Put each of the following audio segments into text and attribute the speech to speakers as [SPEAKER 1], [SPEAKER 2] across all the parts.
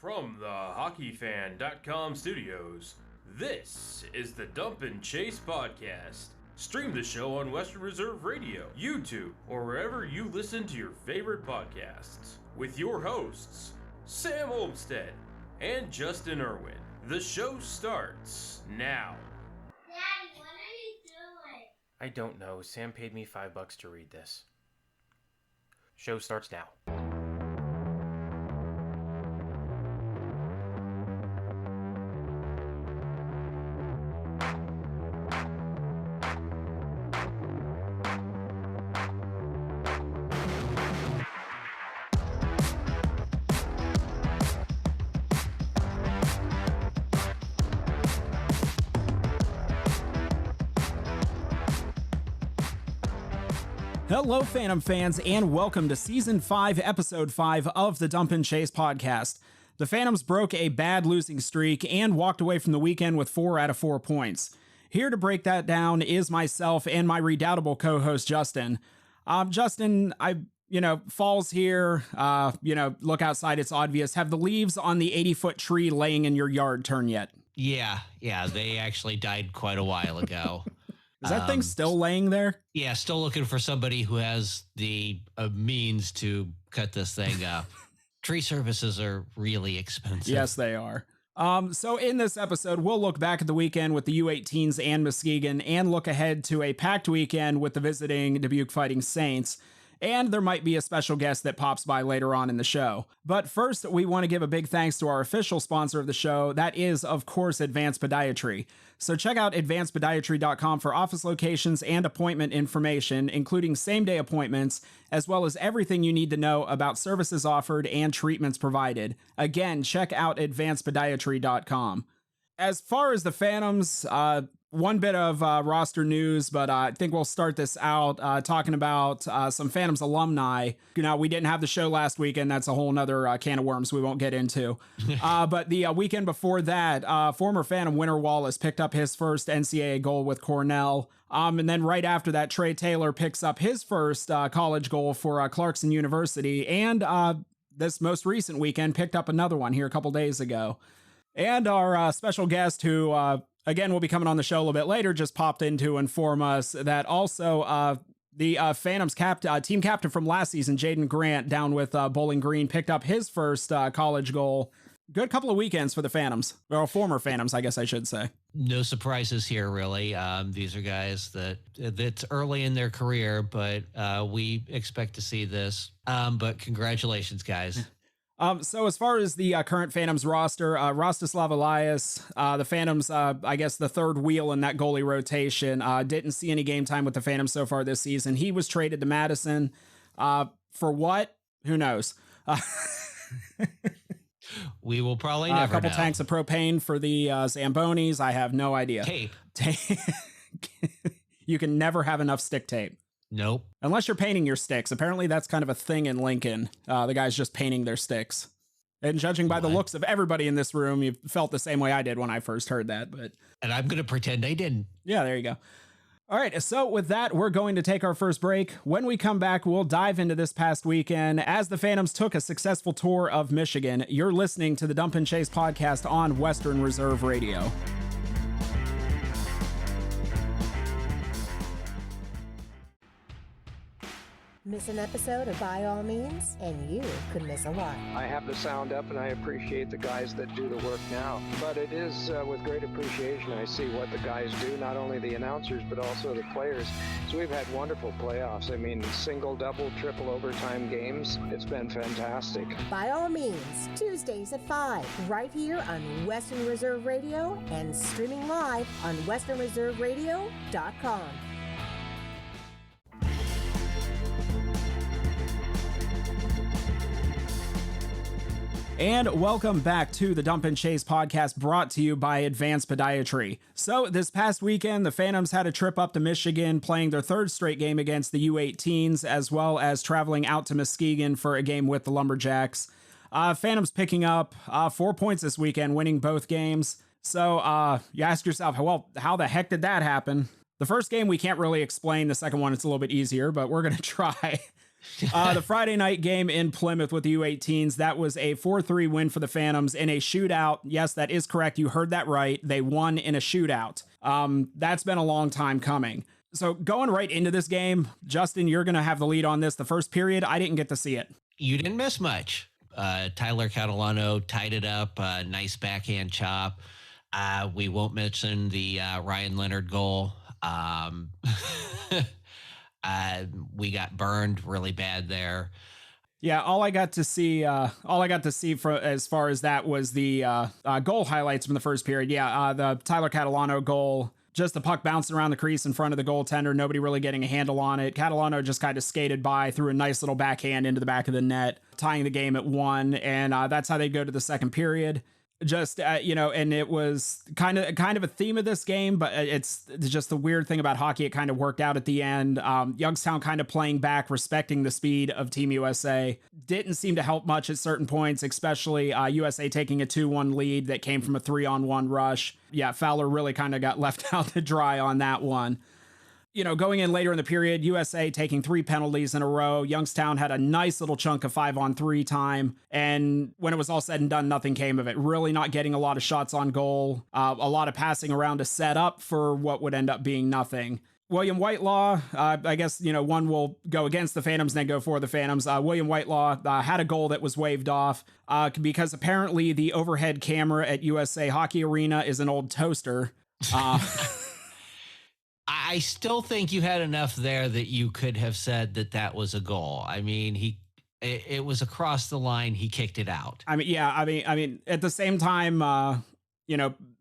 [SPEAKER 1] From the HockeyFan.com studios, this is the Dump and Chase podcast. Stream the show on Western Reserve Radio, YouTube, or wherever you listen to your favorite podcasts. With your hosts, Sam Olmstead and Justin Irwin. The show starts now.
[SPEAKER 2] Daddy, what are you doing?
[SPEAKER 1] I don't know. Sam paid me $5 to read this. Show starts now.
[SPEAKER 3] Hello, Phantom fans, and welcome to Season 5, Episode 5 of the Dump and Chase podcast. The Phantoms broke a bad losing streak and walked away from the weekend with 4 out of 4 points. Here to break that down is myself and my redoubtable co-host, Justin. Justin, fall's here, look outside, it's obvious. Have the leaves on the 80-foot tree laying in your yard turned yet?
[SPEAKER 4] Yeah, they actually died quite a while ago.
[SPEAKER 3] Is that thing still laying there?
[SPEAKER 4] Yeah, still looking for somebody who has the means to cut this thing up. Tree services are really expensive.
[SPEAKER 3] Yes, they are. So in this episode, we'll look back at the weekend with the U18s and Muskegon and look ahead to a packed weekend with the visiting Dubuque Fighting Saints. And there might be a special guest that pops by later on in the show. But first, we want to give a big thanks to our official sponsor of the show. That is, of course, Advanced Podiatry. So check out advancedpodiatry.com for office locations and appointment information, including same-day appointments, as well as everything you need to know about services offered and treatments provided. Again, check out advancedpodiatry.com. As far as the Phantoms, one bit of roster news, but I think we'll start this out talking about some Phantoms alumni. We didn't have the show last weekend. That's a whole nother can of worms we won't get into. But the weekend before that, former Phantom Winter Wallace picked up his first NCAA goal with Cornell. And then right after that, Trey Taylor picks up his first college goal for Clarkson University. And this most recent weekend picked up another one here a couple days ago. And our special guest who... again, we'll be coming on the show a little bit later, just popped in to inform us that also the Phantoms team captain from last season, Jaden Grant, down with Bowling Green, picked up his first college goal. Good couple of weekends for the Phantoms, or former Phantoms, I guess I should say.
[SPEAKER 4] No surprises here, really. These are guys that's early in their career, but we expect to see this. But congratulations, guys.
[SPEAKER 3] So as far as the current Phantoms roster, Rostislav Elias, the Phantoms, I guess the third wheel in that goalie rotation, didn't see any game time with the Phantoms so far this season. He was traded to Madison. For what? Who knows?
[SPEAKER 4] We will probably never know.
[SPEAKER 3] A couple tanks of propane for the Zambonis. I have no idea.
[SPEAKER 4] Tape.
[SPEAKER 3] You can never have enough stick tape.
[SPEAKER 4] Nope.
[SPEAKER 3] Unless you're painting your sticks. Apparently that's kind of a thing in Lincoln. The guys just painting their sticks. And judging by the looks of everybody in this room, you felt the same way I did when I first heard that.
[SPEAKER 4] And I'm going to pretend I didn't.
[SPEAKER 3] Yeah, there you go. All right, so with that, we're going to take our first break. When we come back, we'll dive into this past weekend as the Phantoms took a successful tour of Michigan. You're listening to the Dump and Chase podcast on Western Reserve Radio.
[SPEAKER 5] Miss an episode of By All Means, and you could miss a lot.
[SPEAKER 6] I have the sound up, and I appreciate the guys that do the work now. But it is with great appreciation I see what the guys do, not only the announcers, but also the players. So we've had wonderful playoffs. I mean, single, double, triple overtime games. It's been fantastic.
[SPEAKER 5] By All Means, Tuesdays at 5, right here on Western Reserve Radio and streaming live on westernreserveradio.com.
[SPEAKER 3] And welcome back to the Dump and Chase podcast brought to you by Advanced Podiatry. So this past weekend, the Phantoms had a trip up to Michigan, playing their third straight game against the U18s, as well as traveling out to Muskegon for a game with the Lumberjacks. Phantoms picking up 4 points this weekend, winning both games. So you ask yourself, well, how the heck did that happen? The first game we can't really explain. The second one, it's a little bit easier, but we're going to try. The Friday night game in Plymouth with the U18s, that was a 4-3 win for the Phantoms in a shootout. Yes, that is correct. You heard that right. They won in a shootout. That's been a long time coming. So going right into this game, Justin, you're going to have the lead on this. The first period, I didn't get to see it.
[SPEAKER 4] You didn't miss much. Tyler Catalano tied it up. Nice backhand chop. We won't mention the Ryan Leonard goal. We got burned really bad there.
[SPEAKER 3] Yeah, all I got to see for as far as that was the goal highlights from the first period. Yeah, the Tyler Catalano goal, just the puck bouncing around the crease in front of the goaltender, nobody really getting a handle on it. Catalano just kind of skated by, threw a nice little backhand into the back of the net, tying the game at 1, and that's how they go to the second period. Just and it was kind of a theme of this game, but it's just the weird thing about hockey. It kind of worked out at the end. Youngstown kind of playing back, respecting the speed of Team USA. Didn't seem to help much at certain points, especially USA taking a 2-1 lead that came from a 3-on-1 rush. Yeah, Fowler really kind of got left out to dry on that one. Going in later in the period, USA taking 3 penalties in a row. Youngstown had a nice little chunk of 5-on-3 time. And when it was all said and done, nothing came of it. Really not getting a lot of shots on goal. A lot of passing around to set up for what would end up being nothing. William Whitelaw, I guess, one will go against the Phantoms and then go for the Phantoms. William Whitelaw had a goal that was waved off because apparently the overhead camera at USA Hockey Arena is an old toaster.
[SPEAKER 4] I still think you had enough there that you could have said that was a goal. I mean, it was across the line. He kicked it out.
[SPEAKER 3] I mean, at the same time,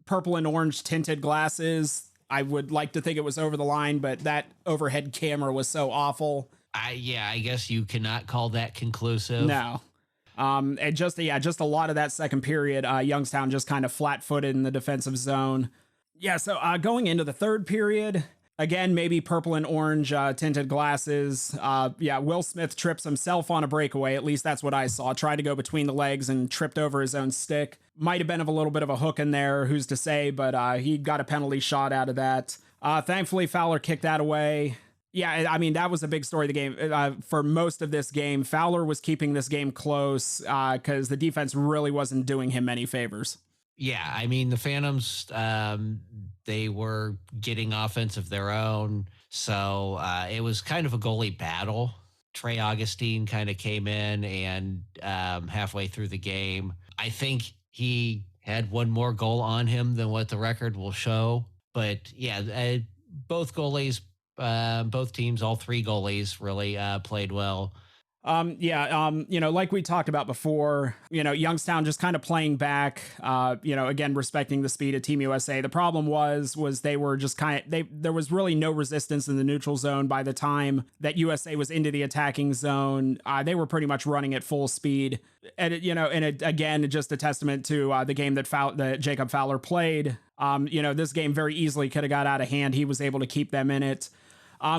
[SPEAKER 3] purple and orange tinted glasses. I would like to think it was over the line, but that overhead camera was so awful.
[SPEAKER 4] I guess you cannot call that conclusive.
[SPEAKER 3] No. And just a lot of that second period, Youngstown just kind of flat-footed in the defensive zone. Yeah, so going into the third period, again, maybe purple and orange tinted glasses. Will Smith trips himself on a breakaway. At least that's what I saw. Tried to go between the legs and tripped over his own stick. Might have been of a little bit of a hook in there, who's to say, but he got a penalty shot out of that. Thankfully, Fowler kicked that away. Yeah, I mean, that was a big story of the game. For most of this game, Fowler was keeping this game close because the defense really wasn't doing him any favors.
[SPEAKER 4] Yeah, I mean, the Phantoms, they were getting offense of their own. So it was kind of a goalie battle. Trey Augustine kind of came in and halfway through the game, I think he had one more goal on him than what the record will show. But yeah, both goalies, both teams, all 3 goalies really played well.
[SPEAKER 3] Like we talked about before, Youngstown just kind of playing back, again, respecting the speed of Team USA. The problem was they were just there was really no resistance in the neutral zone by the time that USA was into the attacking zone. They were pretty much running at full speed. And, again, just a testament to the game that Jacob Fowler played. This game very easily could have got out of hand. He was able to keep them in it.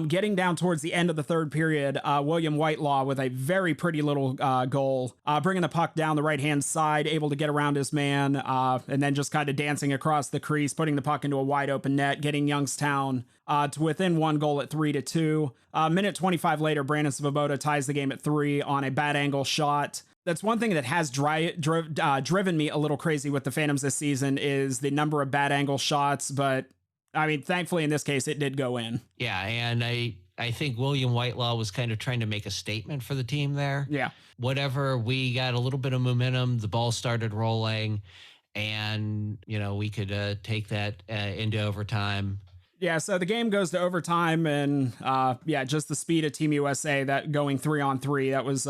[SPEAKER 3] Getting down towards the end of the third period, William Whitelaw with a very pretty little goal, bringing the puck down the right-hand side, able to get around his man, and then just kind of dancing across the crease, putting the puck into a wide-open net, getting Youngstown to within 1 goal at 3-2. Minute 25 later, Brandon Svoboda ties the game at 3 on a bad angle shot. That's one thing that has driven me a little crazy with the Phantoms this season is the number of bad angle shots, but I mean, thankfully in this case, it did go in.
[SPEAKER 4] Yeah, and I think William Whitelaw was kind of trying to make a statement for the team there.
[SPEAKER 3] Yeah.
[SPEAKER 4] Whatever, we got a little bit of momentum, the ball started rolling, and, we could take that into overtime.
[SPEAKER 3] Yeah, so the game goes to overtime, and just the speed of Team USA, that going 3-on-3, that was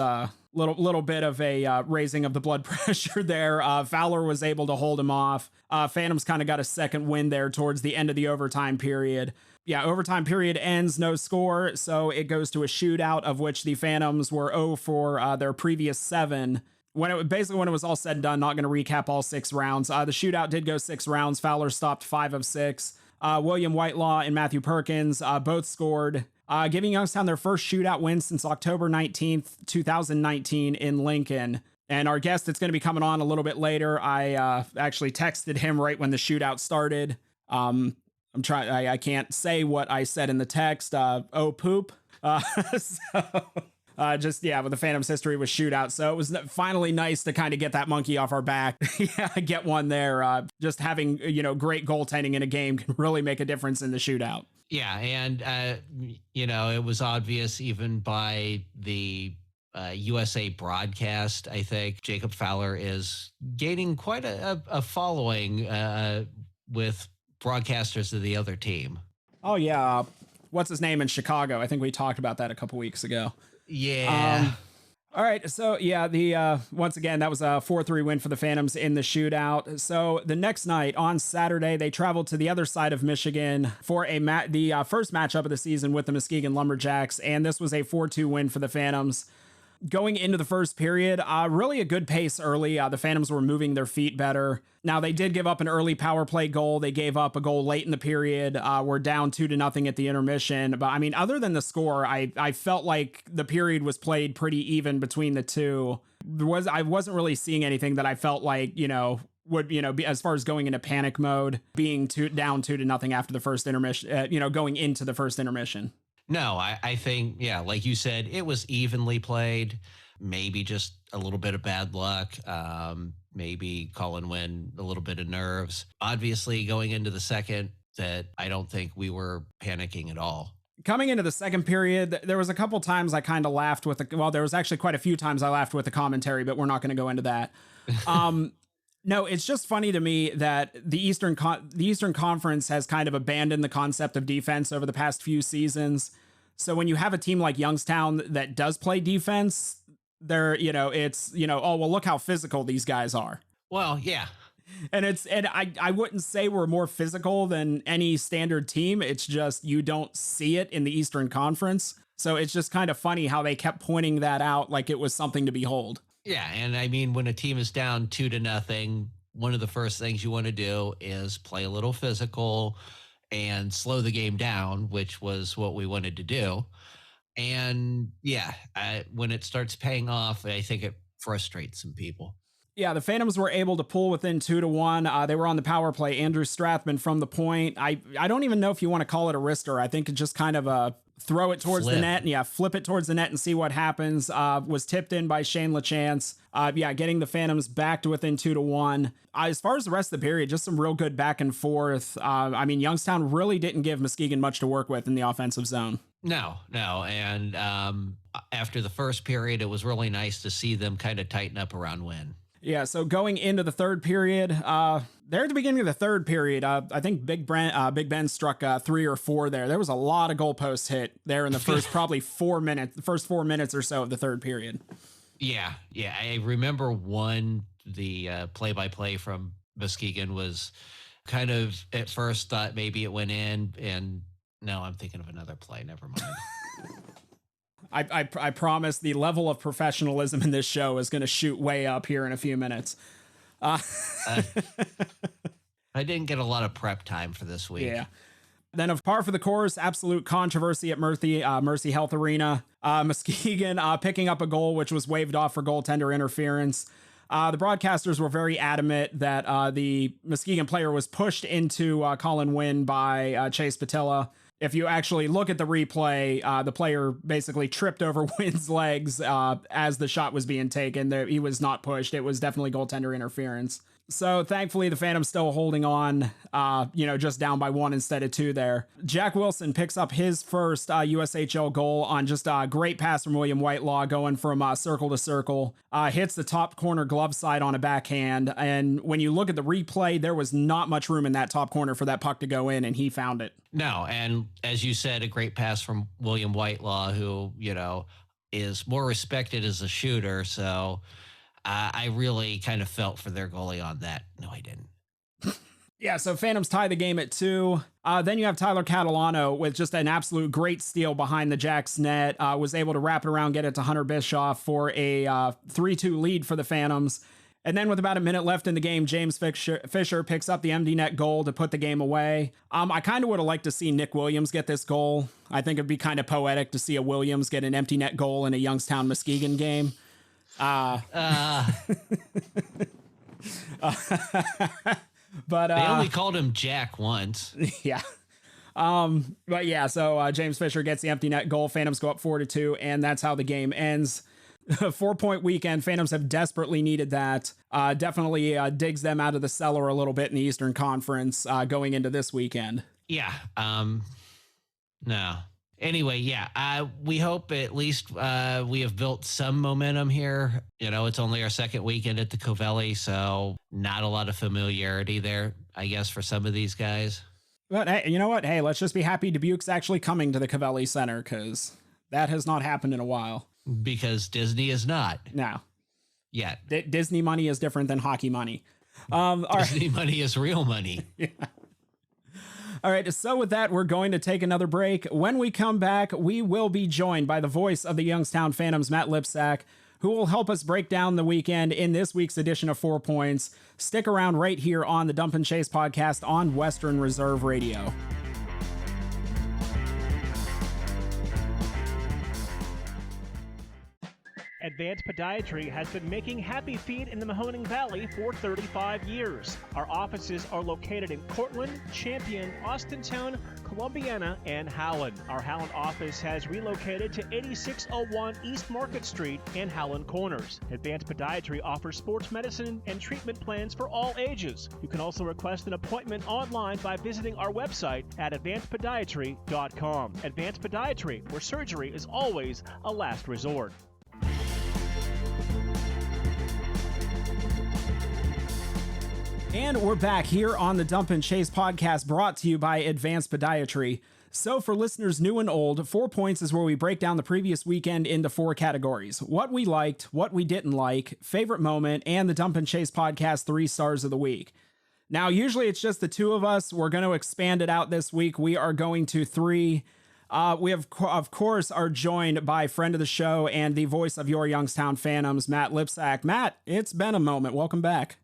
[SPEAKER 3] little bit of a raising of the blood pressure there. Fowler was able to hold him off. Phantoms kind of got a second win there towards the end of the overtime period. Yeah, overtime period ends, no score, so it goes to a shootout, of which the Phantoms were 0 for their previous 7. When it was all said and done, not going to recap all 6 rounds. The shootout did go 6 rounds. Fowler stopped 5 of 6. William Whitelaw and Matthew Perkins both scored, giving Youngstown their first shootout win since October 19th, 2019 in Lincoln. And our guest that's going to be coming on a little bit later, I actually texted him right when the shootout started. I can't say what I said in the text. Oh, poop. With the Phantoms history with shootout. So it was finally nice to kind of get that monkey off our back. Get one there. Just having, great goaltending in a game can really make a difference in the shootout.
[SPEAKER 4] Yeah. And, it was obvious even by the USA broadcast. I think Jacob Fowler is gaining quite a following with broadcasters of the other team.
[SPEAKER 3] Oh, yeah. What's his name in Chicago? I think we talked about that a couple weeks ago.
[SPEAKER 4] Yeah.
[SPEAKER 3] All right. So, once again, that was a 4-3 win for the Phantoms in the shootout. So the next night on Saturday, they traveled to the other side of Michigan for the first matchup of the season with the Muskegon Lumberjacks. And this was a 4-2 win for the Phantoms. Going into the first period, really a good pace early. The Phantoms were moving their feet better. Now, they did give up an early power play goal. They gave up a goal late in the period. We're down 2-0 at the intermission. But, other than the score, I felt like the period was played pretty even between the two. I wasn't really seeing anything that I felt like, would, be as far as going into panic mode, being down 2-0 after the first intermission, going into the first intermission.
[SPEAKER 4] No, I think, like you said, it was evenly played. Maybe just a little bit of bad luck. Maybe Colin Wynn, a little bit of nerves. Obviously, going into the second, that I don't think we were panicking at all.
[SPEAKER 3] Coming into the second period, there was a couple times I kind of laughed there was actually quite a few times I laughed with the commentary, but we're not going to go into that. No, it's just funny to me that the Eastern Conference has kind of abandoned the concept of defense over the past few seasons. So when you have a team like Youngstown that does play defense, look how physical these guys are.
[SPEAKER 4] Well, yeah.
[SPEAKER 3] And I wouldn't say we're more physical than any standard team. It's just you don't see it in the Eastern Conference. So it's just kind of funny how they kept pointing that out like it was something to behold.
[SPEAKER 4] Yeah, and when a team is down 2-0, one of the first things you want to do is play a little physical and slow the game down, which was what we wanted to do. And when it starts paying off, I think it frustrates some people.
[SPEAKER 3] Yeah, the Phantoms were able to pull within 2-1. They were on the power play. Andrew Strathman from the point. I don't even know if you want to call it a wrister. I think it's just kind of a throw it towards the net and flip it towards the net and see what happens. Was tipped in by Shane LaChance. Getting the Phantoms back to within 2-1. As far as the rest of the period, just some real good back and forth. Youngstown really didn't give Muskegon much to work with in the offensive zone.
[SPEAKER 4] No. And after the first period, it was really nice to see them kind of tighten up around Wynn.
[SPEAKER 3] Yeah, so going into the third period, there at the beginning of the third period, I think Big Ben struck 3 or 4 there. There was a lot of goalposts hit there in the first probably 4 minutes, the first 4 minutes or so of the third period. Yeah.
[SPEAKER 4] I remember the play-by-play from Muskegon was kind of at first thought maybe it went in, and no, I'm thinking of another play. Never mind.
[SPEAKER 3] I promise the level of professionalism in this show is going to shoot way up here in a few minutes.
[SPEAKER 4] I didn't get a lot of prep time for this week. Yeah.
[SPEAKER 3] Then of par for the course, absolute controversy at Mercy Health Arena. Muskegon picking up a goal, which was waved off for goaltender interference. The broadcasters were very adamant that the Muskegon player was pushed into Colin Wynn by Chase Patilla. If you actually look at the replay, the player basically tripped over Wynn's legs as the shot was being taken. He was not pushed. It was definitely goaltender interference. So thankfully, the Phantoms still holding on, just down by 1 instead of 2 there. Jack Wilson picks up his first USHL goal on just a great pass from William Whitelaw going from circle to circle. Hits the top corner glove side on a backhand. And when you look at the replay, there was not much room in that top corner for that puck to go in, and he found it.
[SPEAKER 4] No, and as you said, a great pass from William Whitelaw, who, is more respected as a shooter, so... I really kind of felt for their goalie on that. No, I didn't.
[SPEAKER 3] Yeah, so Phantoms tie the game at 2. Then you have Tyler Catalano with just an absolute great steal behind the Jacks net. Was able to wrap it around, get it to Hunter Bischoff for a 3-2 lead for the Phantoms. And then with about a minute left in the game, James Fisher picks up the empty net goal to put the game away. I kind of would have liked to see Nick Williams get this goal. I think it'd be kind of poetic to see a Williams get an empty net goal in a Youngstown Muskegon game. But
[SPEAKER 4] they only called him Jack once.
[SPEAKER 3] Yeah. But yeah, so James Fisher gets the empty net goal. Phantoms go up 4-2, and that's how the game ends. 4-point weekend. Phantoms have desperately needed that. Definitely digs them out of the cellar a little bit in the Eastern Conference going into this weekend.
[SPEAKER 4] Yeah. No. Anyway, yeah, we hope at least we have built some momentum here. You know, it's only our second weekend at the Covelli, so not a lot of familiarity there, I guess, for some of these guys.
[SPEAKER 3] But hey, you know what? Hey, let's just be happy Dubuque's actually coming to the Covelli Center, because that has not happened in a while.
[SPEAKER 4] Because Disney is not.
[SPEAKER 3] No.
[SPEAKER 4] Yet.
[SPEAKER 3] Disney money is different than hockey money.
[SPEAKER 4] Disney money is real money.
[SPEAKER 3] Yeah. All right, so with that, we're going to take another break. When we come back, we will be joined by the voice of the Youngstown Phantoms, Matt LIPCSAK, who will help us break down the weekend in this week's edition of 4 Points. Stick around right here on the Dump and Chase podcast on Western Reserve Radio.
[SPEAKER 7] Advanced Podiatry has been making happy feet in the Mahoning Valley for 35 years. Our offices are located in Cortland, Champion, Austintown, Columbiana, and Howland. Our Howland office has relocated to 8601 East Market Street in Howland Corners. Advanced Podiatry offers sports medicine and treatment plans for all ages. You can also request an appointment online by visiting our website at advancedpodiatry.com. Advanced Podiatry, where surgery is always a last resort.
[SPEAKER 3] And we're back here on the Dump and Chase podcast, brought to you by Advanced Podiatry. So for listeners new and old, 4 Points is where we break down the previous weekend into 4 categories: what we liked, what we didn't like, favorite moment, and the Dump and Chase podcast 3 stars of the week. Now, usually it's just the two of us. We're going to expand it out this week. We are going to 3. We have, of course, are joined by friend of the show and the voice of your Youngstown Phantoms, Matt LIPCSAK. Matt, it's been a moment. Welcome back.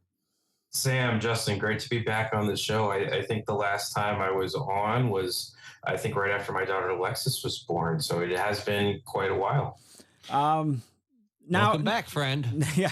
[SPEAKER 1] Sam, Justin, great to be back on the show. I think the last time I was on was, I think, right after my daughter Alexis was born. So it has been quite a while.
[SPEAKER 3] Now,
[SPEAKER 4] welcome back, friend.
[SPEAKER 3] Yeah.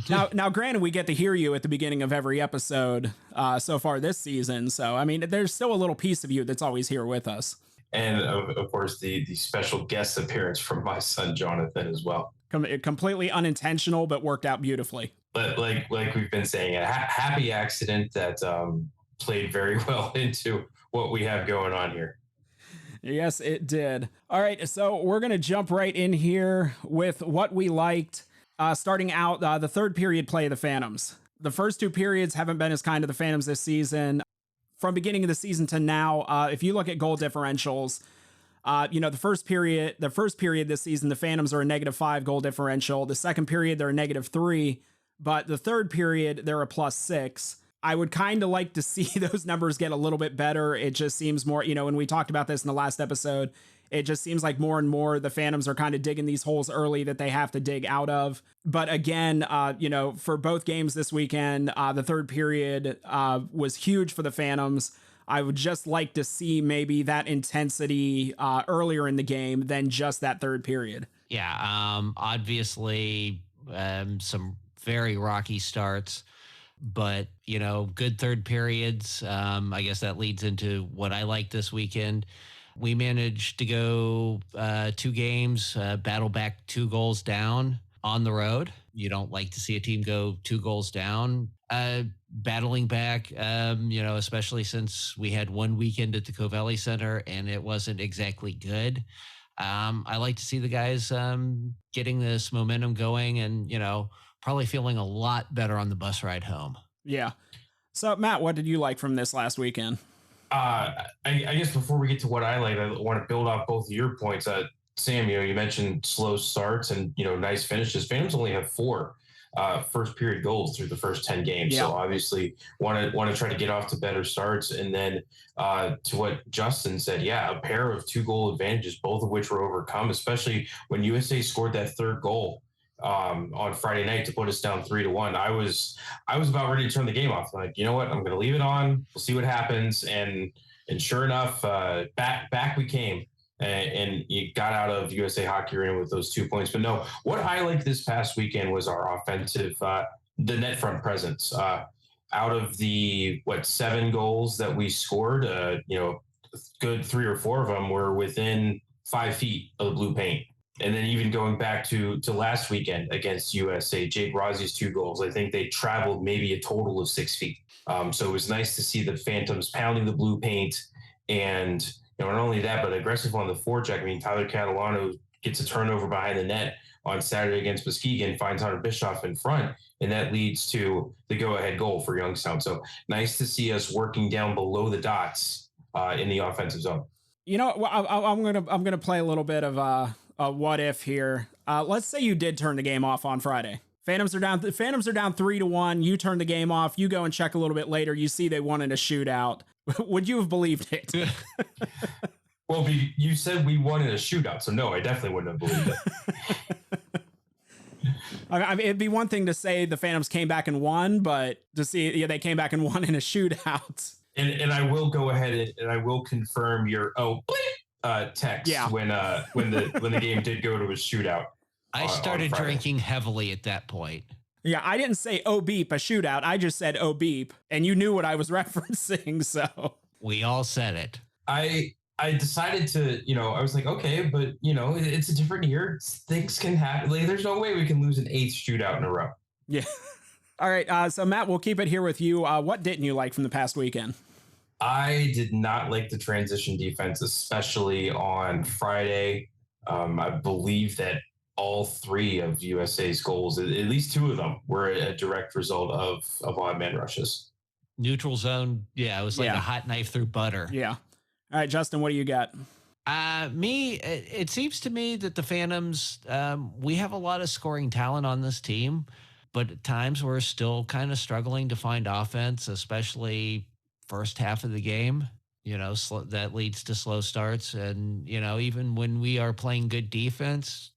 [SPEAKER 3] Now, granted, we get to hear you at the beginning of every episode so far this season. So, I mean, there's still a little piece of you that's always here with us.
[SPEAKER 1] And, of course, the special guest appearance from my son, Jonathan, as well.
[SPEAKER 3] Completely unintentional, but worked out beautifully.
[SPEAKER 1] But like we've been saying, a happy accident that played very well into what we have going on here.
[SPEAKER 3] Yes, it did. All right, so we're going to jump right in here with what we liked. Starting out, the third period play of the Phantoms. The first 2 periods haven't been as kind to the Phantoms this season. From beginning of the season to now, if you look at goal differentials, the first period this season, the Phantoms are a -5 goal differential. The second period, they're a -3. But the third period, they're a +6. I would kind of like to see those numbers get a little bit better. It just seems more, when we talked about this in the last episode, it just seems like more and more the Phantoms are kind of digging these holes early that they have to dig out of. But again, for both games this weekend, the third period was huge for the Phantoms. I would just like to see maybe that intensity earlier in the game than just that third period.
[SPEAKER 4] Yeah, obviously some very rocky starts, but good third periods. I guess that leads into what I like this weekend. We managed to go 2 games, battle back 2 goals down on the road. You don't like to see a team go 2 goals down. Battling back, especially since we had 1 weekend at the Covelli Center and it wasn't exactly good. I like to see the guys getting this momentum going and, probably feeling a lot better on the bus ride home.
[SPEAKER 3] Yeah. So, Matt, what did you like from this last weekend?
[SPEAKER 1] I guess before we get to what I like, I want to build off both of your points. Sam, you mentioned slow starts and, nice finishes. Phantoms only have 4 first period goals through the first 10 games. Yeah. So obviously want to try to get off to better starts. And then to what Justin said, yeah, a pair of 2-goal advantages, both of which were overcome, especially when USA scored that third goal on Friday night to put us down 3-1. I was about ready to turn the game off. Like, you know what? I'm going to leave it on. We'll see what happens. And sure enough, back we came. And you got out of USA Hockey Arena with those 2 points. But no, what I liked this past weekend was our offensive, the net front presence. Out of the 7 goals that we scored, good 3 or 4 of them were within 5 feet of the blue paint. And then even going back to last weekend against USA, Jake Rozzie's 2 goals, I think they traveled maybe a total of 6 feet. So it was nice to see the Phantoms pounding the blue paint, and not only that, but aggressive on the forecheck. I mean, Tyler Catalano gets a turnover behind the net on Saturday against Muskegon, finds Hunter Bischoff in front, and that leads to the go-ahead goal for Youngstown. So nice to see us working down below the dots in the offensive zone.
[SPEAKER 3] I'm gonna play a little bit of a what if here. Let's say you did turn the game off on Friday. Phantoms are down 3-1. You turn the game off. You go and check a little bit later. You see they won in a shootout. Would you have believed it?
[SPEAKER 1] Well, you said we won in a shootout, so no, I definitely wouldn't have believed it.
[SPEAKER 3] I mean, it'd be one thing to say the Phantoms came back and won, but to see they came back and won in a shootout.
[SPEAKER 1] And I will go ahead and I will confirm your text when the game did go to a shootout.
[SPEAKER 4] I started drinking heavily at that point.
[SPEAKER 3] Yeah, I didn't say oh beep a shootout. I just said oh beep, and you knew what I was referencing. So
[SPEAKER 4] we all said it.
[SPEAKER 1] I decided to, I was like, okay, but it's a different year. Things can happen. Like, there's no way we can lose an 8th shootout in a row.
[SPEAKER 3] Yeah. All right. So Matt, we'll keep it here with you. What didn't you like from the past weekend?
[SPEAKER 1] I did not like the transition defense, especially on Friday. I believe that all 3 of USA's goals, at least 2 of them, were a direct result of odd man rushes.
[SPEAKER 4] Neutral zone. Yeah, it was like a hot knife through butter.
[SPEAKER 3] Yeah. All right, Justin, what do you got?
[SPEAKER 4] It seems to me that the Phantoms, we have a lot of scoring talent on this team, but at times we're still kind of struggling to find offense, especially first half of the game. That leads to slow starts. And, even when we are playing good defense,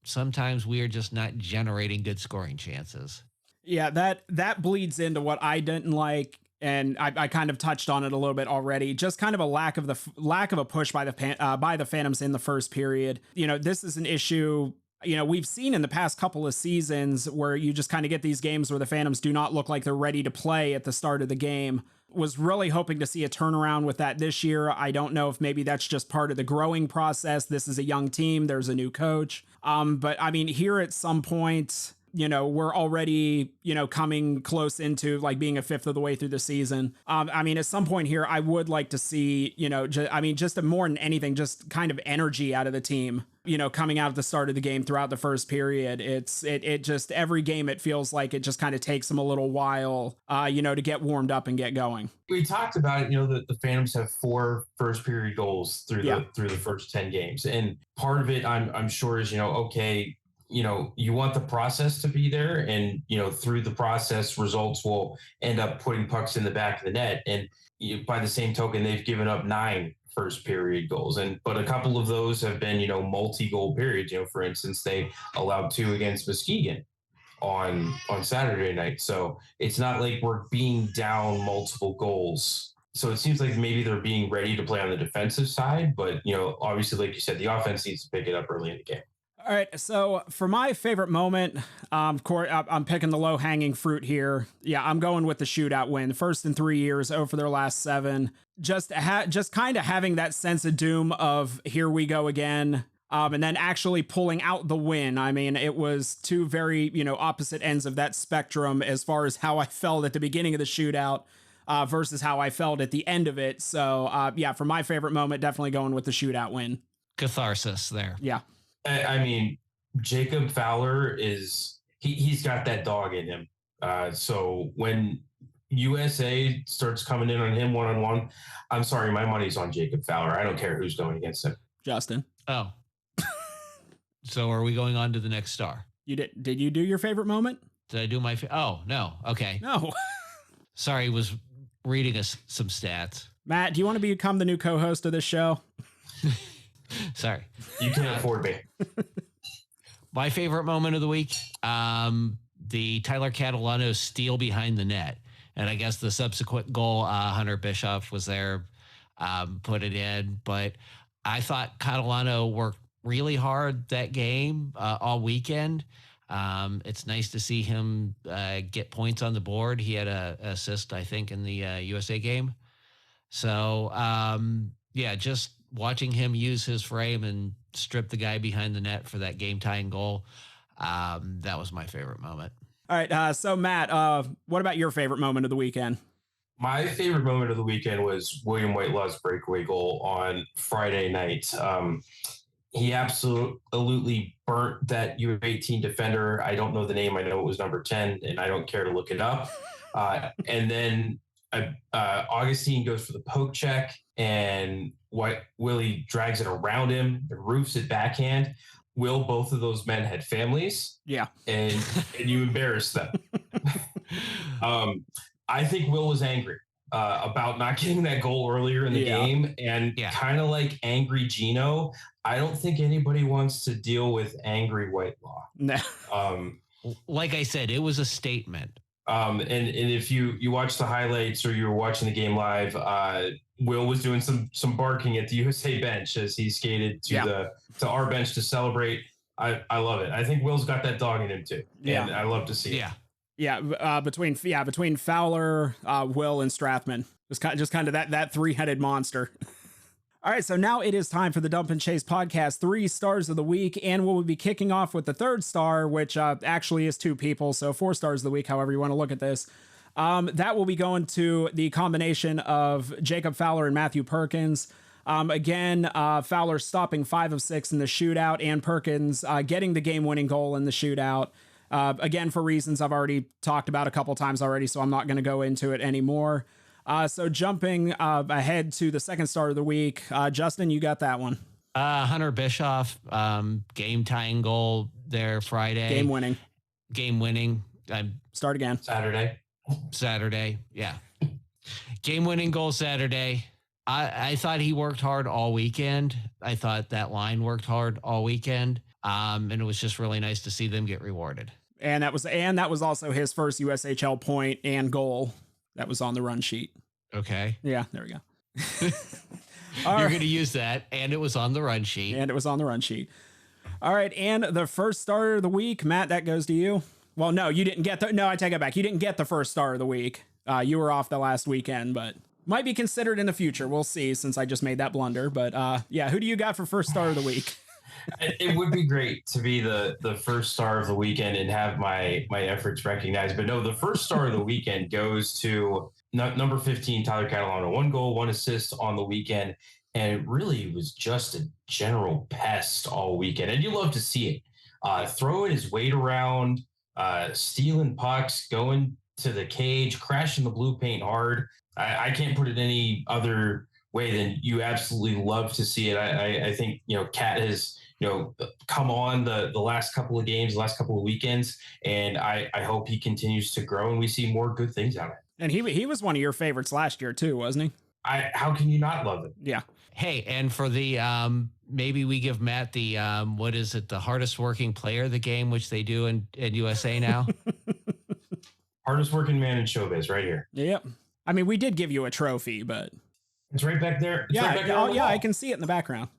[SPEAKER 4] sometimes we are just not generating good scoring chances.
[SPEAKER 3] Yeah, that bleeds into what I didn't like. And I kind of touched on it a little bit already. Just kind of a lack of a push by the Phantoms in the first period. This is an issue. We've seen in the past couple of seasons where you just kind of get these games where the Phantoms do not look like they're ready to play at the start of the game. Was really hoping to see a turnaround with that this year. I don't know if maybe that's just part of the growing process. This is a young team. There's a new coach. But I mean, here at some point, we're already, coming close into like being a fifth of the way through the season. I mean, at some point here, I would like to see, just more than anything, just kind of energy out of the team, coming out at the start of the game throughout the first period. It just every game, it feels like it just kind of takes them a little while, to get warmed up and get going.
[SPEAKER 1] We talked about it, the Phantoms have 4 first period goals through the first 10 games. And part of it I'm sure is, okay, you want the process to be there, and, through the process, results will end up putting pucks in the back of the net. And by the same token, they've given up 9 first period goals. But a couple of those have been, multi-goal periods. For instance, they allowed 2 against Muskegon on Saturday night. So it's not like we're being down multiple goals. So it seems like maybe they're being ready to play on the defensive side. But, obviously, like you said, the offense needs to pick it up early in the game.
[SPEAKER 3] All right, so for my favorite moment, of course, I'm picking the low-hanging fruit here. Yeah, I'm going with the shootout win. First in 3 years, over their last 7. Just kind of having that sense of doom of here we go again, and then actually pulling out the win. I mean, it was 2 very, opposite ends of that spectrum as far as how I felt at the beginning of the shootout versus how I felt at the end of it. So, for my favorite moment, definitely going with the shootout win.
[SPEAKER 4] Catharsis there.
[SPEAKER 3] Yeah.
[SPEAKER 1] I mean, Jacob Fowler he's got that dog in him. So when USA starts coming in on him one-on-one, I'm sorry, my money's on Jacob Fowler. I don't care who's going against him.
[SPEAKER 3] Justin.
[SPEAKER 4] Oh. So are we going on to the next star?
[SPEAKER 3] Did you do your favorite moment?
[SPEAKER 4] Did I do my oh, no. Okay.
[SPEAKER 3] No.
[SPEAKER 4] Sorry, was reading us some stats.
[SPEAKER 3] Matt, do you want to become the new co-host of this show?
[SPEAKER 4] Sorry.
[SPEAKER 1] You can't afford me.
[SPEAKER 4] My favorite moment of the week, the Tyler Catalano steal behind the net. And I guess the subsequent goal, Hunter Bischoff was there, put it in. But I thought Catalano worked really hard that game all weekend. It's nice to see him get points on the board. He had an assist, I think, in the USA game. So, Yeah, just watching him use his frame and strip the guy behind the net for that game-tying goal, that was my favorite moment.
[SPEAKER 3] All right, so Matt, what about your favorite moment of the weekend?
[SPEAKER 1] My favorite moment of the weekend was William Whitelaw's breakaway goal on Friday night. He absolutely burnt that U18 defender. I don't know the name. I know it was number 10, and I don't care to look it up. And then Augustine goes for the poke check, and Willie drags it around him and roofs it backhand. Will, both of those men had families.
[SPEAKER 3] Yeah.
[SPEAKER 1] And you embarrassed them. I think Will was angry about not getting that goal earlier in the game. And kind of like angry Gino, I don't think anybody wants to deal with angry Whitelaw.
[SPEAKER 3] No.
[SPEAKER 4] Like I said, it was a statement.
[SPEAKER 1] And if you watch the highlights or you were watching the game live, Will was doing some barking at the USA bench as he skated to our bench to celebrate. I love it. I think Will's got that dog in him too.
[SPEAKER 3] Yeah.
[SPEAKER 1] And I love to see it.
[SPEAKER 3] Yeah, between Fowler, Will, and Strathman, just kind of that three-headed monster. All right, so now it is time for the Dump and Chase podcast 3 stars of the week, and we'll be kicking off with the third star, which actually is 2 people, so 4 stars of the week, however you want to look at this. That will be going to the combination of Jacob Fowler and Matthew Perkins. Again, Fowler stopping 5 of 6 in the shootout, and Perkins getting the game-winning goal in the shootout. Again, for reasons I've already talked about a couple times already, so I'm not going to go into it anymore. So jumping ahead to the second star of the week, Justin, you got that one.
[SPEAKER 4] Hunter Bischoff, game-tying goal there Friday. Game winning.
[SPEAKER 3] Start again.
[SPEAKER 4] Saturday, yeah. Game-winning goal Saturday. I thought he worked hard all weekend. I thought that line worked hard all weekend. And it was just really nice to see them get rewarded.
[SPEAKER 3] And that was also his first USHL point and goal that was on the run sheet.
[SPEAKER 4] Okay.
[SPEAKER 3] Yeah, there we go.
[SPEAKER 4] You're going to use that, and it was on the run sheet.
[SPEAKER 3] All right, and the first star of the week, Matt, that goes to you. Well, no, you didn't get no, I take it back. You didn't get the first star of the week. You were off the last weekend, but might be considered in the future. We'll see, since I just made that blunder. But who do you got for first star of the week?
[SPEAKER 1] It would be great to be the first star of the weekend and have my efforts recognized. But no, the first star of the weekend goes to number 15, Tyler Catalano. 1 goal, 1 assist on the weekend. And it really was just a general pest all weekend. And you love to see it. Throwing his weight around, stealing pucks, going to the cage, crashing the blue paint hard. I can't put it any other way than you absolutely love to see it. I think, Cat has, come on the last couple of games, the last couple of weekends, and I hope he continues to grow and we see more good things out of it.
[SPEAKER 3] And he was one of your favorites last year too, wasn't he?
[SPEAKER 1] How can you not love it?
[SPEAKER 3] Yeah.
[SPEAKER 4] Hey, and for the maybe we give Matt the what is it, the hardest working player of the game, which they do in USA now.
[SPEAKER 1] Hardest working man in showbiz, right here.
[SPEAKER 3] Yep. I mean, we did give you a trophy, but
[SPEAKER 1] it's right back there. It's
[SPEAKER 3] yeah.
[SPEAKER 1] Right back there
[SPEAKER 3] I can see it in the background.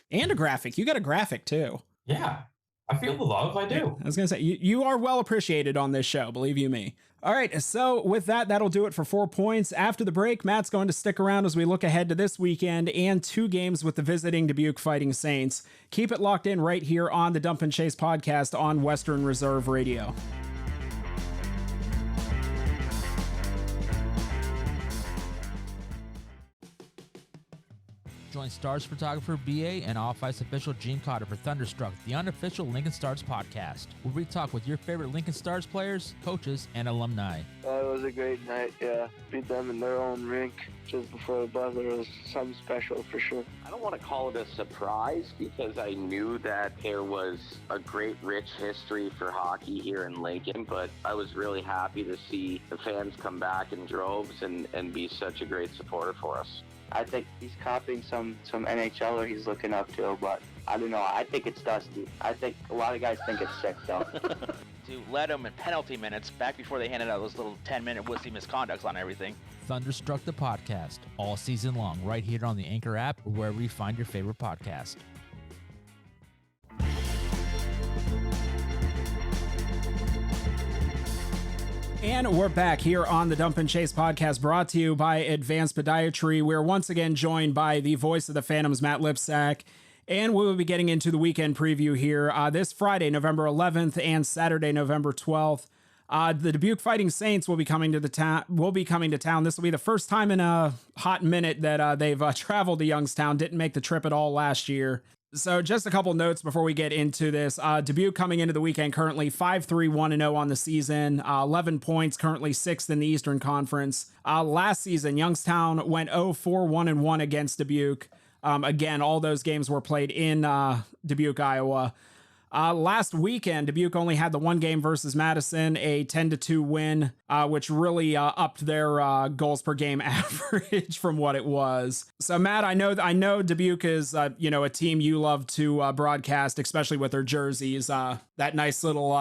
[SPEAKER 3] And a graphic. You got a graphic too.
[SPEAKER 1] Yeah. I feel the love. I do.
[SPEAKER 3] I was going to say, you are well appreciated on this show, believe you me. All right, so with that'll do it for 4 points. After the break, Matt's going to stick around as we look ahead to this weekend and 2 games with the visiting Dubuque Fighting Saints. Keep it locked in right here on the Dump and Chase podcast on Western Reserve Radio.
[SPEAKER 8] Join Stars photographer BA and Off-Ice official Gene Cotter for Thunderstruck, the unofficial Lincoln Stars podcast, where we talk with your favorite Lincoln Stars players, coaches, and alumni.
[SPEAKER 9] It was a great night, yeah. Beat them in their own rink just before the buzzer was something special for sure.
[SPEAKER 10] I don't want to call it a surprise because I knew that there was a great, rich history for hockey here in Lincoln, but I was really happy to see the fans come back in droves and be such a great supporter for us.
[SPEAKER 9] I think he's copying some NHLer he's looking up to, but I don't know. I think it's dusty. I think a lot of guys think it's sick, though.
[SPEAKER 11] To let them in penalty minutes back before they handed out those little 10-minute wussy misconducts on everything.
[SPEAKER 8] Thunderstruck the podcast, all season long, right here on the Anchor app or wherever you find your favorite podcast.
[SPEAKER 3] And we're back here on the Dump and Chase podcast, brought to you by Advanced Podiatry. We're once again joined by the voice of the Phantoms, Matt Lipcsak, and we will be getting into the weekend preview here this Friday, November 11th, and Saturday, November 12th. The Dubuque Fighting Saints will be coming to town. This will be the first time in a hot minute that they've traveled to Youngstown. Didn't make the trip at all last year. So just a couple notes before we get into this. Dubuque coming into the weekend currently 5-3-1-0 on the season, 11 points, currently 6th in the Eastern Conference. Last season, Youngstown went 0-4-1-1 against Dubuque. Again, all those games were played in Dubuque, Iowa. Last weekend, Dubuque only had the one game versus Madison, a 10-2 win, which really upped their goals per game average from what it was. So, Matt, I know Dubuque is a team you love to broadcast, especially with their jerseys. That nice little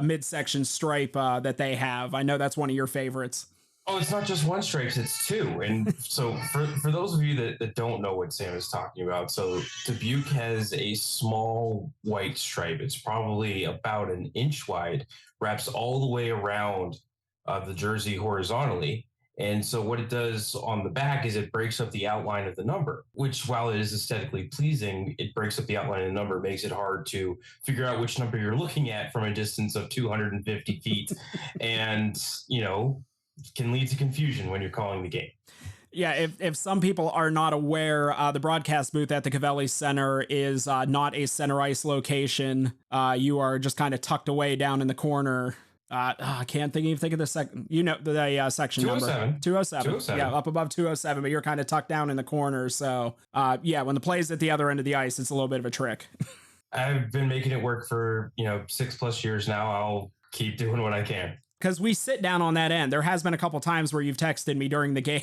[SPEAKER 3] midsection stripe that they have. I know that's one of your favorites.
[SPEAKER 12] Oh, it's not just one stripe, it's two. And so for those of you that don't know what Sam is talking about, so Dubuque has a small white stripe. It's probably about an inch wide, wraps all the way around the jersey horizontally. And so what it does on the back is it breaks up the outline of the number, which while it is aesthetically pleasing, it breaks up the outline of the number, makes it hard to figure out which number you're looking at from a distance of 250 feet. And, can lead to confusion when you're calling the game.
[SPEAKER 3] Yeah, if some people are not aware, the broadcast booth at the Cavelli Center is not a center ice location. You are just kind of tucked away down in the corner. I can't think of the second. The section number 207. Yeah, up above 207, but you're kind of tucked down in the corner. So when the play's at the other end of the ice, it's a little bit of a trick.
[SPEAKER 12] I've been making it work for 6+ years now. I'll keep doing what I can.
[SPEAKER 3] Because we sit down on that end. There has been a couple times where you've texted me during the game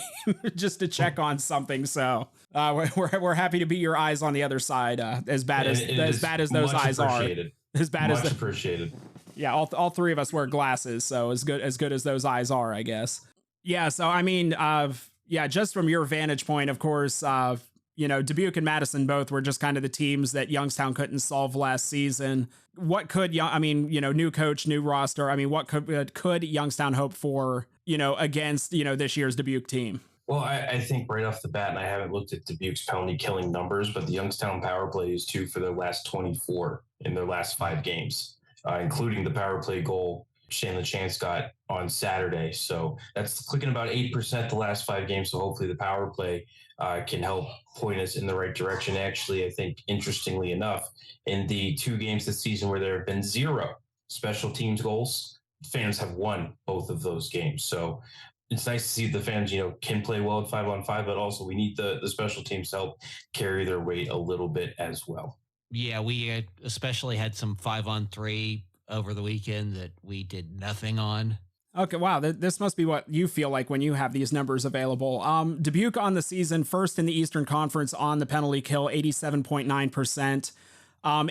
[SPEAKER 3] just to check on something. So we're happy to be your eyes on the other side. As bad as those eyes are. Much
[SPEAKER 12] appreciated.
[SPEAKER 3] Yeah, all three of us wear glasses, so as good as those eyes are, I guess. Yeah. So I mean, just from your vantage point, of course, Dubuque and Madison both were just kind of the teams that Youngstown couldn't solve last season. What could new coach, new roster? I mean, what could Youngstown hope for, against, this year's Dubuque team?
[SPEAKER 12] Well, I think right off the bat, and I haven't looked at Dubuque's penalty killing numbers, but the Youngstown power play is 2 for their last 24 in their last 5 games, including the power play goal Shannon Chance got on Saturday. So that's clicking about 8% the last 5 games. So hopefully the power play can help point us in the right direction. Actually, I think interestingly enough, in the 2 games this season where there have been 0 special teams goals, fans have won both of those games. So it's nice to see the fans, can play well at 5-on-5, but also we need the special teams to help carry their weight a little bit as well.
[SPEAKER 4] Yeah, we especially had some 5-on-3 over the weekend that we did nothing on.
[SPEAKER 3] Okay, wow, this must be what you feel like when you have these numbers available. Dubuque on the season, first in the Eastern Conference on the penalty kill, 87.9%.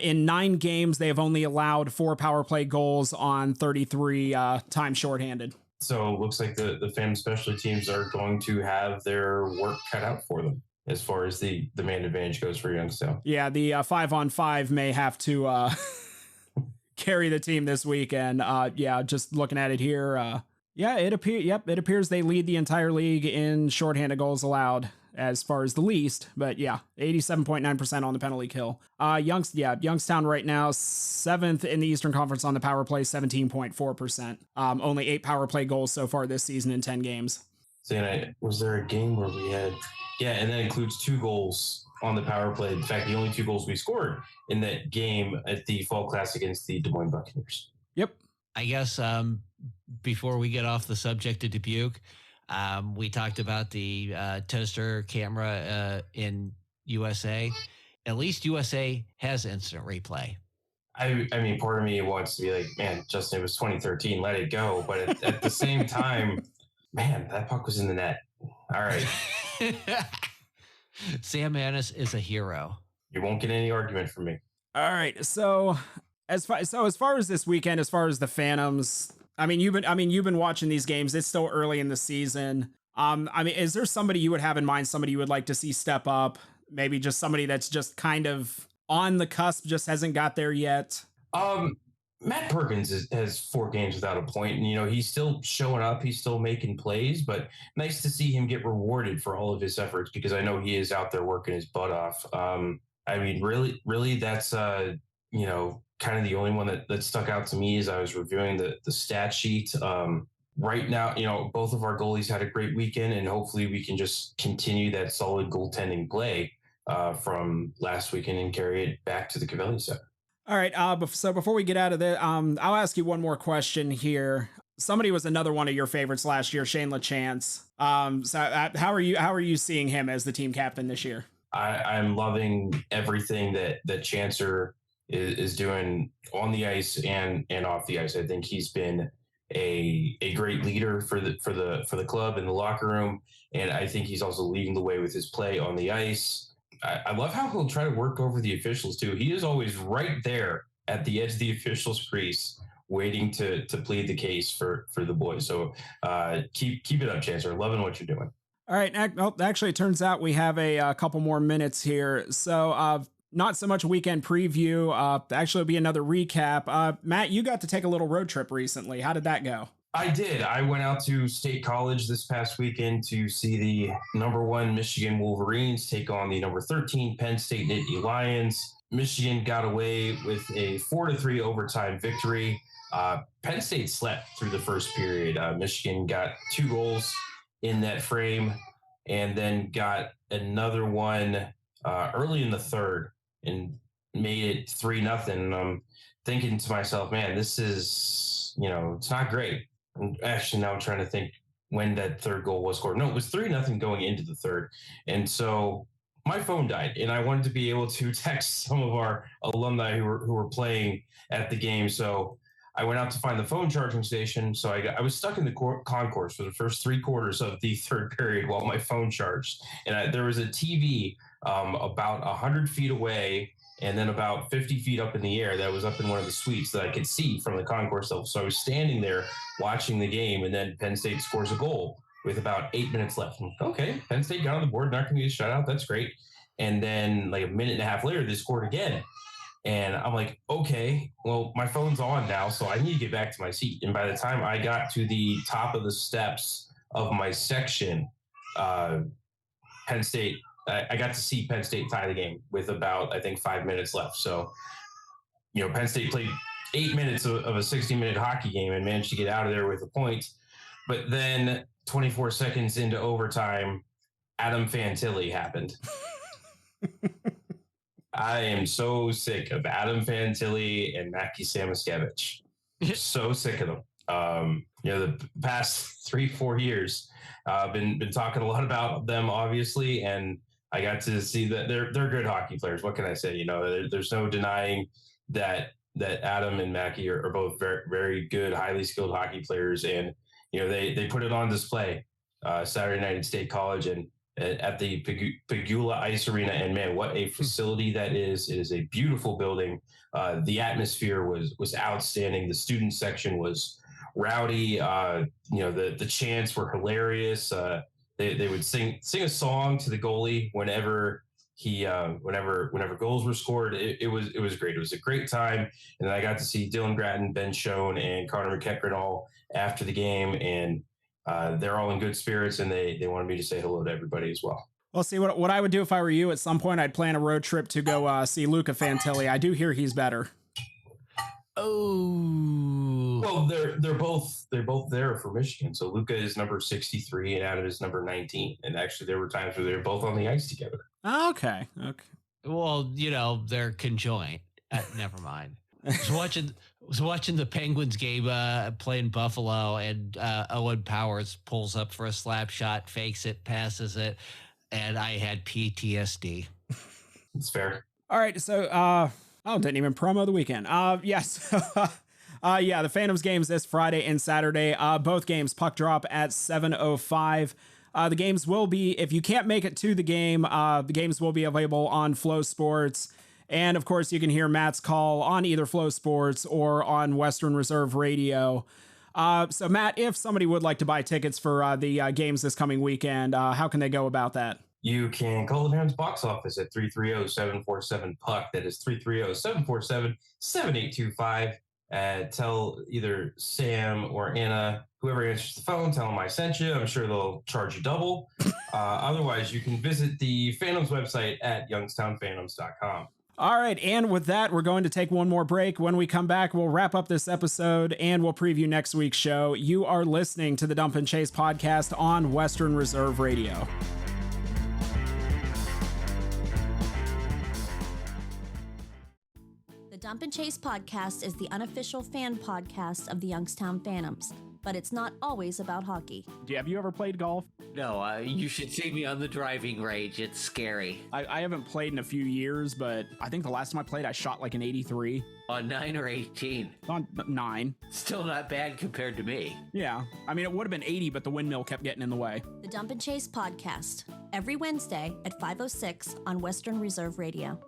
[SPEAKER 3] In 9 games, they have only allowed 4 power play goals on 33 times shorthanded.
[SPEAKER 12] So it looks like the FAM specialty teams are going to have their work cut out for them as far as the man advantage goes for Youngstown.
[SPEAKER 3] Yeah, the 5-on-5 may have to carry the team this weekend. Just looking at it here. It appears they lead the entire league in shorthanded goals allowed as far as the least, but 87.9% on the penalty kill. Youngstown right now 7th in the Eastern Conference on the power play, 17.4%. Only 8 power play goals so far this season in 10 games.
[SPEAKER 12] Was there a game where we had, and that includes 2 goals on the power play. In fact, the only 2 goals we scored in that game at the Fall Class against the Des Moines Buccaneers.
[SPEAKER 3] Yep.
[SPEAKER 4] I guess before we get off the subject of Dubuque, we talked about the toaster camera in USA. At least USA has instant replay.
[SPEAKER 12] I mean, part of me wants to be like, man, Justin, it was 2013, let it go. But at the same time, man, that puck was in the net. All right.
[SPEAKER 4] Sam Annis is a hero.
[SPEAKER 12] You won't get any argument from me.
[SPEAKER 3] All right. So as far as this weekend, as far as the Phantoms, you've been watching these games. It's still early in the season. Is there somebody you would have in mind, somebody you would like to see step up? Maybe just somebody that's just kind of on the cusp, just hasn't got there yet?
[SPEAKER 12] Matt Perkins has 4 games without a point, and he's still showing up, he's still making plays, but nice to see him get rewarded for all of his efforts, because I know he is out there working his butt off. I mean, really, that's kind of the only one that stuck out to me as I was reviewing the stat sheet. Right now, both of our goalies had a great weekend, and hopefully we can just continue that solid goaltending play from last weekend and carry it back to the Cavelli Center.
[SPEAKER 3] All right. So before we get out of that, I'll ask you one more question here. Somebody was another one of your favorites last year, Shane LaChance. How are you seeing him as the team captain this year?
[SPEAKER 12] I'm loving everything that Chancer is doing on the ice and off the ice. I think he's been a great leader for the club in the locker room, and I think he's also leading the way with his play on the ice. I love how he'll try to work over the officials too. He is always right there at the edge of the officials' crease, waiting to plead the case for the boys. So keep it up, Chancellor. Loving what you're doing.
[SPEAKER 3] All right. Actually, it turns out we have a couple more minutes here. So not so much a weekend preview. Actually, it'll be another recap. Matt, you got to take a little road trip recently. How did that go?
[SPEAKER 12] I did. I went out to State College this past weekend to see the #1 Michigan Wolverines take on the #13 Penn State Nittany Lions. Michigan got away with a 4-3 overtime victory. Penn State slept through the first period. Michigan got 2 goals in that frame, and then got another one early in the third and made it 3-0. And I'm thinking to myself, man, this is, it's not great. And actually, now I'm trying to think when that third goal was scored. No, it was 3-0 going into the third. And so my phone died, and I wanted to be able to text some of our alumni who were playing at the game. So I went out to find the phone charging station. So I was stuck in the concourse for the first 3 quarters of the third period while my phone charged. And there was a TV about 100 feet away, and then about 50 feet up in the air that was up in one of the suites that I could see from the concourse level. So I was standing there watching the game, and then Penn State scores a goal with about 8 minutes left. Okay, Penn State got on the board, not going to get a shutout. That's great. And then like a minute and a half later, they scored again. And I'm like, okay, well, my phone's on now, so I need to get back to my seat. And by the time I got to the top of the steps of my section, Penn State, I got to see Penn State tie the game with about, I think, 5 minutes left. So, Penn State played 8 minutes of a 60-minute hockey game and managed to get out of there with a point. But then 24 seconds into overtime, Adam Fantilli happened. I am so sick of Adam Fantilli and Mackie Samoskevich. So sick of them. The past 3-4 years, I've been talking a lot about them, obviously, and I got to see that they're good hockey players. What can I say? There's no denying that Adam and Mackie are both very, very good, highly skilled hockey players, and they put it on display Saturday night at State College and at the Pegula Ice Arena. And man, what a facility that is! It is a beautiful building. The atmosphere was outstanding. The student section was rowdy. The chants were hilarious. They would sing a song to the goalie whenever whenever goals were scored. It was great. It was a great time. And then I got to see Dylan Gratton, Ben Schoen, and Connor McEachran all after the game, and they're all in good spirits, and they wanted me to say hello to everybody as well.
[SPEAKER 3] Well, see, what I would do if I were you, at some point I'd plan a road trip to go see Luca Fantilli. I do hear he's better.
[SPEAKER 4] Oh,
[SPEAKER 12] well, they're both there for Michigan. So Luca is number 63 and Adam is number 19. And actually, there were times where they were both on the ice together.
[SPEAKER 3] Okay.
[SPEAKER 4] Well, they're conjoined. Never mind. I was watching the Penguins game playing Buffalo, and Owen Powers pulls up for a slap shot, fakes it, passes it, and I had PTSD.
[SPEAKER 12] It's fair.
[SPEAKER 3] All right, so didn't even promo the weekend. Yes. The Phantoms games this Friday and Saturday. Both games puck drop at 7:05. The games will be, if you can't make it to the game, the games will be available on Flow Sports. And of course, you can hear Matt's call on either Flow Sports or on Western Reserve Radio. So Matt, if somebody would like to buy tickets for the games this coming weekend, how can they go about that?
[SPEAKER 12] You can call the Phantoms box office at 330-747-PUCK. That is 330-747-7825. Tell either Sam or Anna, whoever answers the phone, tell them I sent you. I'm sure they'll charge you double. Otherwise, you can visit the Phantoms website at youngstownphantoms.com.
[SPEAKER 3] All right, and with that, we're going to take one more break. When we come back, we'll wrap up this episode and we'll preview next week's show. You are listening to the Dump and Chase podcast on Western Reserve Radio.
[SPEAKER 13] The Dump and Chase podcast is the unofficial fan podcast of the Youngstown Phantoms, but it's not always about hockey.
[SPEAKER 3] Have you ever played golf?
[SPEAKER 4] No, you should see me on the driving range. It's scary.
[SPEAKER 3] I haven't played in a few years, but I think the last time I played, I shot like an 83.
[SPEAKER 4] On 9 or 18?
[SPEAKER 3] On 9.
[SPEAKER 4] Still not bad compared to me.
[SPEAKER 3] Yeah. I mean, it would have been 80, but the windmill kept getting in the way.
[SPEAKER 13] The Dump and Chase podcast, every Wednesday at 5:06 on Western Reserve Radio.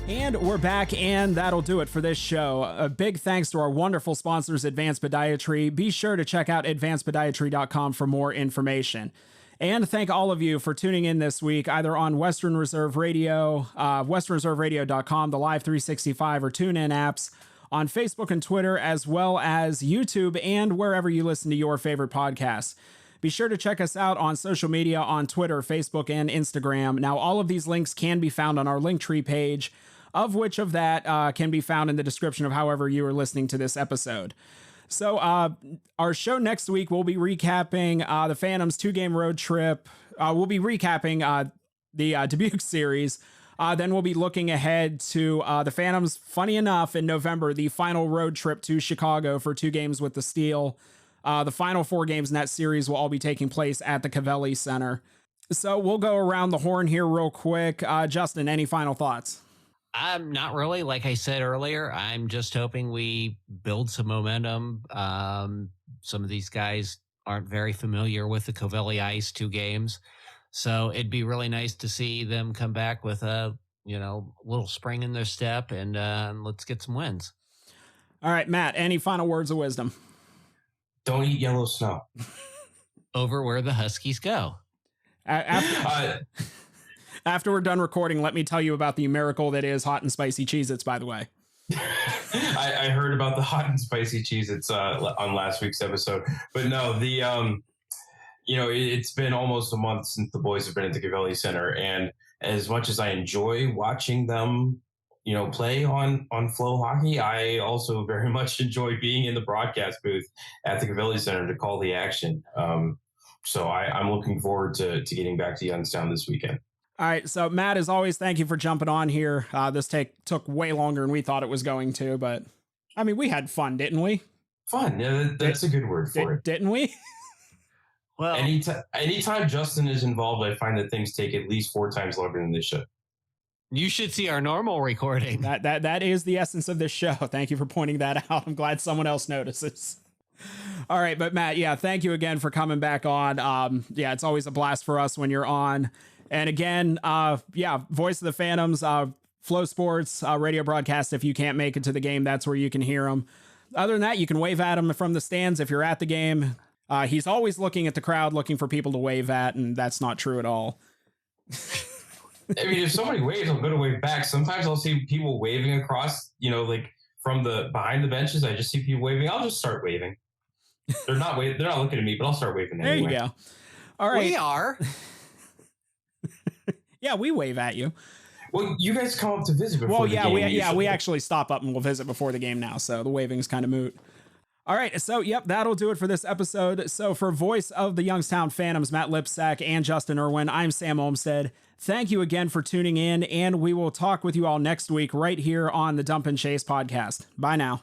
[SPEAKER 3] And we're back, and that'll do it for this show. A big thanks to our wonderful sponsors, Advanced Podiatry. Be sure to check out advancedpodiatry.com for more information. And thank all of you for tuning in this week, either on Western Reserve Radio, westernreserveradio.com, the Live 365 or TuneIn apps, on Facebook and Twitter, as well as YouTube and wherever you listen to your favorite podcasts. Be sure to check us out on social media on Twitter, Facebook, and Instagram. Now, all of these links can be found on our Linktree page, of which of that can be found in the description of however you are listening to this episode. So our show next week, we'll be recapping the Phantoms 2-game road trip. We'll be recapping the Dubuque series. Then we'll be looking ahead to the Phantoms, funny enough, in November, the final road trip to Chicago for 2 games with the Steel. The final 4 games in that series will all be taking place at the Cavelli Center. So we'll go around the horn here real quick. Justin, any final thoughts?
[SPEAKER 4] Not really. Like I said earlier, I'm just hoping we build some momentum. Some of these guys aren't very familiar with the Cavelli Ice 2 games. So it'd be really nice to see them come back with a, little spring in their step and let's get some wins.
[SPEAKER 3] All right, Matt, any final words of wisdom?
[SPEAKER 12] Don't eat yellow snow.
[SPEAKER 4] Over where the Huskies go.
[SPEAKER 3] After we're done recording, let me tell you about the miracle that is hot and spicy Cheez-Its, by the way.
[SPEAKER 12] I heard about the hot and spicy Cheez-Its on last week's episode. But no, it's been almost a month since the boys have been at the Cavelli Center. And as much as I enjoy watching them, play on Flow Hockey, I also very much enjoy being in the broadcast booth at the Cavelli Center to call the action. So I'm looking forward to getting back to Youngstown this weekend.
[SPEAKER 3] All right, so Matt, as always, thank you for jumping on here. This took way longer than we thought it was going to, but I mean, we had fun, didn't we?
[SPEAKER 12] Fun, yeah, that's a good word for it.
[SPEAKER 3] Didn't we?
[SPEAKER 4] Well,
[SPEAKER 12] anytime Justin is involved, I find that things take at least 4 times longer than they should.
[SPEAKER 4] You should see our normal recording.
[SPEAKER 3] That is the essence of this show. Thank you for pointing that out. I'm glad someone else notices. All right, but Matt, yeah, thank you again for coming back on. It's always a blast for us when you're on. And again, Voice of the Phantoms, Flow Sports radio broadcast. If you can't make it to the game, that's where you can hear them. Other than that, you can wave at him from the stands if you're at the game. He's always looking at the crowd, looking for people to wave at, and that's not true at all.
[SPEAKER 12] I mean, if somebody waves, I'm going to wave back. Sometimes I'll see people waving across, like from behind the benches. I just see people waving. I'll just start waving. They're not looking at me, but I'll start waving anyway.
[SPEAKER 3] There you go. All right.
[SPEAKER 4] We are.
[SPEAKER 3] Yeah, we wave at you.
[SPEAKER 12] Well, you guys come up to visit before the game.
[SPEAKER 3] We actually stop up and we'll visit before the game now, so the waving's kind of moot. All right, so that'll do it for this episode. So for Voice of the Youngstown Phantoms, Matt LIPCSAK and Justin Irwin, I'm Sam Olmstead. Thank you again for tuning in, and we will talk with you all next week right here on the Dump and Chase podcast. Bye now.